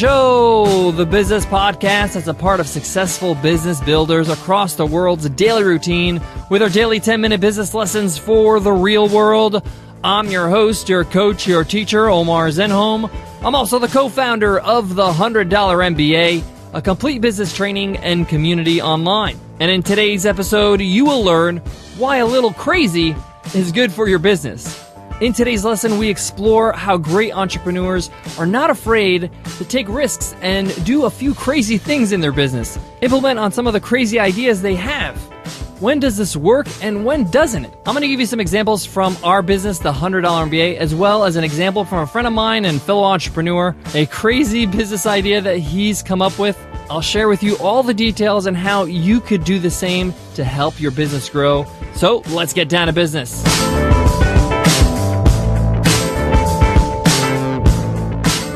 Show, the business podcast that's a part of successful business builders across the world's daily routine with our daily 10-minute business lessons for the real world. I'm your host, your coach, your teacher, Omar Zenhom. I'm also the co-founder of the $100 MBA, a complete business training and community online. And in today's episode, you will learn why a little crazy is good for your business. In today's lesson, we explore how great entrepreneurs are not afraid to take risks and do a few crazy things in their business. Implement on some of the crazy ideas they have. When does this work and when doesn't it? I'm going to give you some examples from our business, the $100 MBA, as well as an example from a friend of mine and fellow entrepreneur, a crazy business idea that he's come up with. I'll share with you all the details and how you could do the same to help your business grow. So let's get down to business.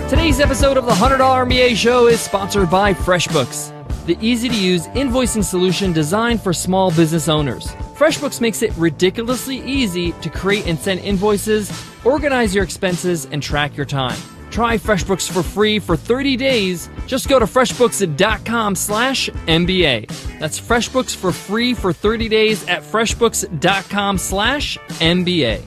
Today's episode of the $100 MBA Show is sponsored by FreshBooks, the easy-to-use invoicing solution designed for small business owners. FreshBooks makes it ridiculously easy to create and send invoices, organize your expenses, and track your time. Try FreshBooks for free for 30 days. Just go to freshbooks.com/MBA. That's FreshBooks for free for 30 days at freshbooks.com/MBA.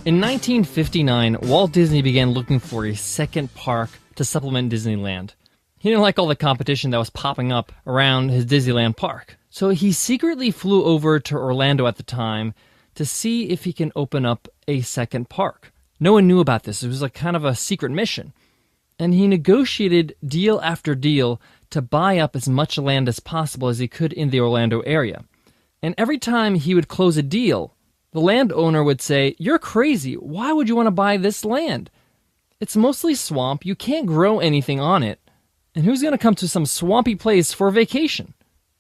In 1959, Walt Disney began looking for a second park to supplement Disneyland. He didn't like all the competition that was popping up around his Disneyland park. So he secretly flew over to Orlando at the time to see if he can open up a second park. No one knew about this. It was like kind of a secret mission. And he negotiated deal after deal to buy up as much land as possible as he could in the Orlando area. And every time he would close a deal, the landowner would say, "You're crazy. Why would you want to buy this land? It's mostly swamp. You can't grow anything on it. And who's going to come to some swampy place for a vacation?"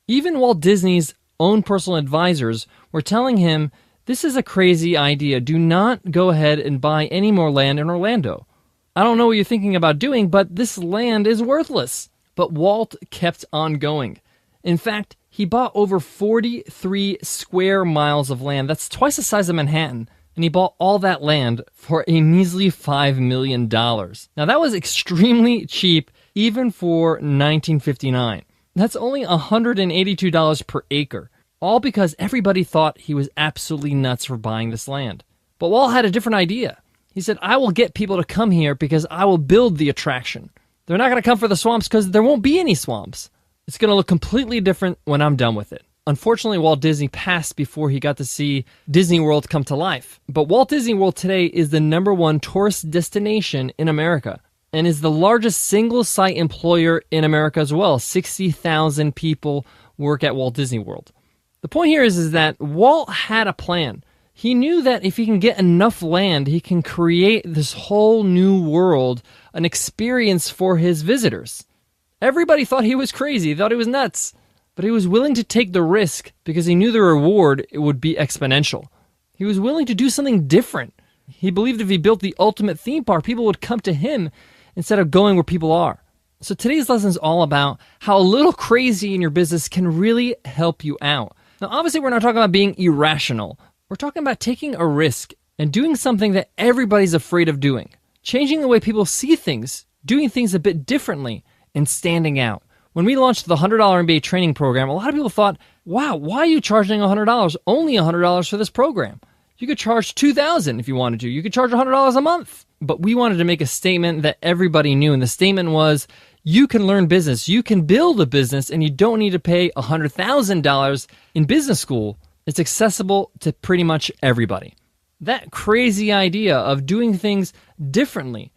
Even Walt Disney's own personal advisors were telling him, "This is a crazy idea. Do not go ahead and buy any more land in Orlando. I don't know what you're thinking about doing, but this land is worthless." But Walt kept on going. In fact, he bought over 43 square miles of land. That's twice the size of Manhattan. And he bought all that land for a measly $5 million. Now, that was extremely cheap, even for 1959. That's only $182 per acre, all because everybody thought he was absolutely nuts for buying this land. But Walt had a different idea. He said, "I will get people to come here because I will build the attraction. They're not going to come for the swamps because there won't be any swamps. It's going to look completely different when I'm done with it." Unfortunately, Walt Disney passed before he got to see Disney World come to life. But Walt Disney World today is the #1 tourist destination in America and is the largest single-site employer in America as well. 60,000 people work at Walt Disney World. The point here is that Walt had a plan. He knew that if he can get enough land, he can create this whole new world, an experience for his visitors. Everybody thought he was crazy, thought he was nuts, but he was willing to take the risk because he knew the reward would be exponential. He was willing to do something different. He believed if he built the ultimate theme park, people would come to him instead of going where people are. So today's lesson is all about how a little crazy in your business can really help you out. Now, obviously, we're not talking about being irrational. We're talking about taking a risk and doing something that everybody's afraid of doing. Changing the way people see things, doing things a bit differently, and standing out. When we launched the $100 MBA training program, a lot of people thought, "Wow, why are you charging $100? Only $100 for this program. You could charge $2,000 if you wanted to. You could charge $100 a month." But we wanted to make a statement that everybody knew, and the statement was, you can learn business, you can build a business, and you don't need to pay $100,000 in business school. It's accessible to pretty much everybody. That crazy idea of doing things differently.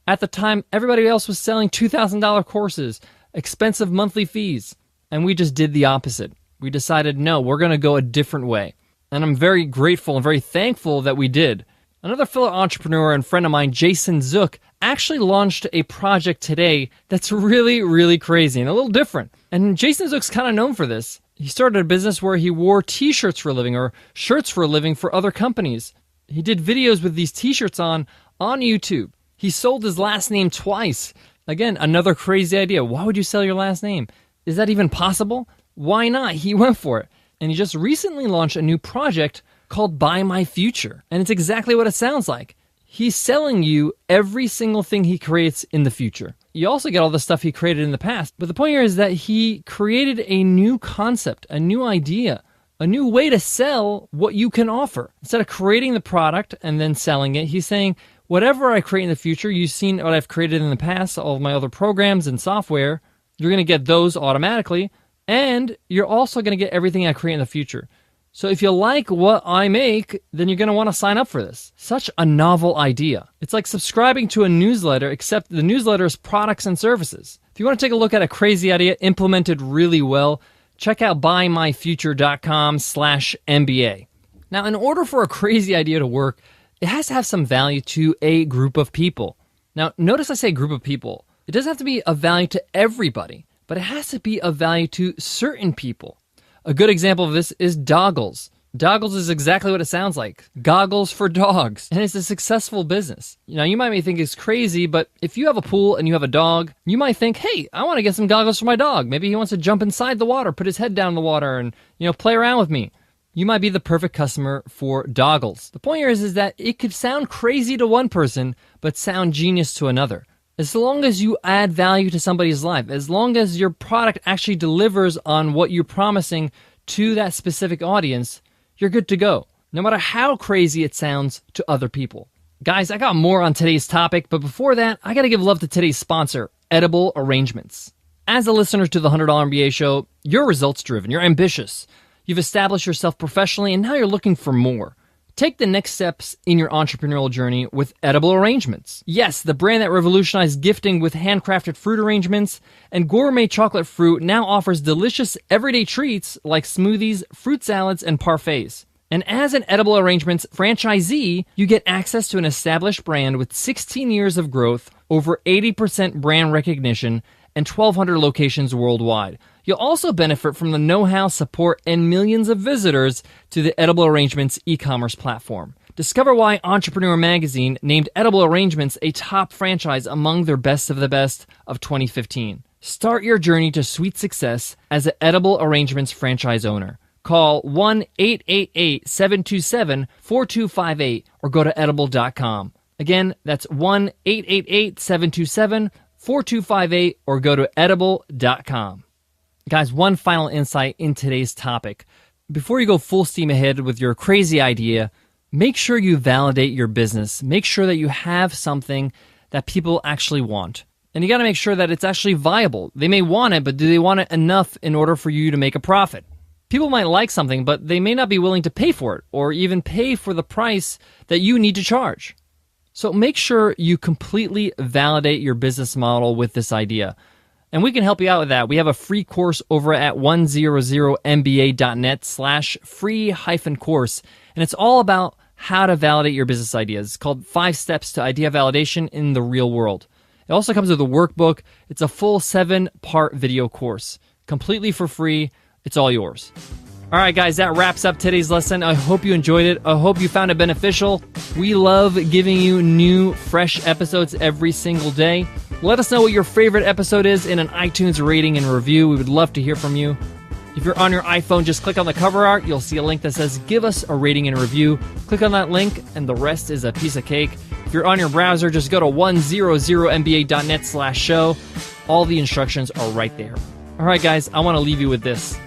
At the time, everybody else was selling $2,000 courses, expensive monthly fees, and we just did the opposite. We decided, no, we're going to go a different way. And I'm very grateful and very thankful that we did. Another fellow entrepreneur and friend of mine, Jason Zook, actually launched a project today that's really, really crazy and a little different. And Jason Zook's kind of known for this. He started a business where he wore t-shirts for a living or shirts for a living for other companies. He did videos with these t-shirts on YouTube. He sold his last name twice. Again, another crazy idea. Why would you sell your last name? Is that even possible? Why not? He went for it. And he just recently launched a new project called Buy My Future. And it's exactly what it sounds like. He's selling you every single thing he creates in the future. you also get all the stuff he created in the past. But the point here is that he created a new concept, a new idea, a new way to sell what you can offer. Instead of creating the product and then selling it, he's saying, whatever I create in the future, you've seen what I've created in the past, all of my other programs and software, you're going to get those automatically, and you're also going to get everything I create in the future. So if you like what I make, then you're going to want to sign up for this. Such a novel idea. It's like subscribing to a newsletter, except the newsletter is products and services. If you want to take a look at a crazy idea implemented really well, check out buymyfuture.com/MBA. Now, in order for a crazy idea to work, it has to have some value to a group of people. Now, notice I say group of people. It doesn't have to be of value to everybody, but it has to be of value to certain people. A good example of this is Doggles. Doggles is exactly what it sounds like. Goggles for dogs. And it's a successful business. Now, you might think it's crazy, but if you have a pool and you have a dog, you might think, hey, I want to get some goggles for my dog. Maybe he wants to jump inside the water, put his head down in the water and, play around with me. You might be the perfect customer for Doggles. The point here is that it could sound crazy to one person, but sound genius to another. As long as you add value to somebody's life, as long as your product actually delivers on what you're promising to that specific audience, you're good to go, no matter how crazy it sounds to other people. Guys, I got more on today's topic, but before that, I got to give love to today's sponsor, Edible Arrangements. As a listener to the $100 MBA show, you're results-driven, you're ambitious. You've established yourself professionally, and now you're looking for more. Take the next steps in your entrepreneurial journey with Edible Arrangements. Yes, the brand that revolutionized gifting with handcrafted fruit arrangements and gourmet chocolate fruit now offers delicious everyday treats like smoothies, fruit salads, and parfaits. And as an Edible Arrangements franchisee, you get access to an established brand with 16 years of growth, over 80% brand recognition, and 1,200 locations worldwide. You'll also benefit from the know-how, support, and millions of visitors to the Edible Arrangements e-commerce platform. Discover why Entrepreneur Magazine named Edible Arrangements a top franchise among their best of the best of 2015. Start your journey to sweet success as an Edible Arrangements franchise owner. Call 1-888-727-4258 or go to edible.com. Again, that's 1-888-727-4258 or go to edible.com. Guys, one final insight in today's topic. Before you go full steam ahead with your crazy idea, make sure you validate your business. Make sure that you have something that people actually want. And you got to make sure that it's actually viable. They may want it, but do they want it enough in order for you to make a profit? People might like something, but they may not be willing to pay for it or even pay for the price that you need to charge. So make sure you completely validate your business model with this idea. And we can help you out with that. We have a free course over at 100mba.net/free-course. And it's all about how to validate your business ideas. It's called 5 Steps to Idea Validation in the Real World. It also comes with a workbook. It's a full 7-part video course. Completely for free. It's all yours. All right, guys, that wraps up today's lesson. I hope you enjoyed it. I hope you found it beneficial. We love giving you new, fresh episodes every single day. Let us know what your favorite episode is in an iTunes rating and review. We would love to hear from you. If you're on your iPhone, just click on the cover art. You'll see a link that says, give us a rating and review. Click on that link, and the rest is a piece of cake. If you're on your browser, just go to 100mba.net/show. All the instructions are right there. All right, guys, I want to leave you with this.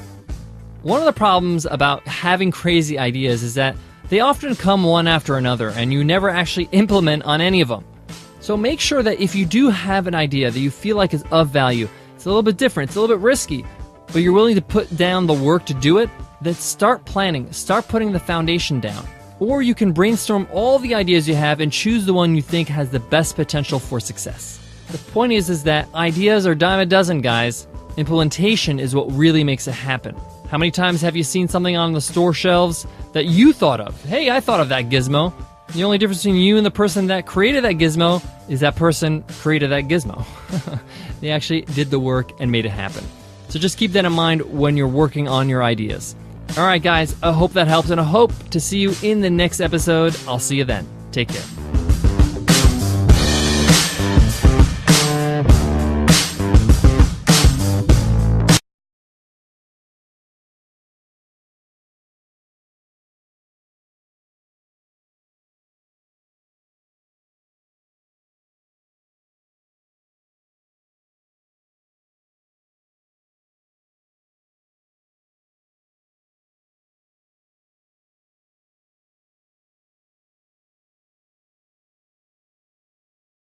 One of the problems about having crazy ideas is that they often come one after another, and you never actually implement on any of them. So make sure that if you do have an idea that you feel like is of value, it's a little bit different, it's a little bit risky, but you're willing to put down the work to do it, then start planning, start putting the foundation down. Or you can brainstorm all the ideas you have and choose the one you think has the best potential for success. The point is that ideas are dime a dozen, guys. Implementation is what really makes it happen. How many times have you seen something on the store shelves that you thought of? Hey, I thought of that gizmo. The only difference between you and the person that created that gizmo is that person created that gizmo. They actually did the work and made it happen. So just keep that in mind when you're working on your ideas. All right, guys, I hope that helps, and I hope to see you in the next episode. I'll see you then. Take care.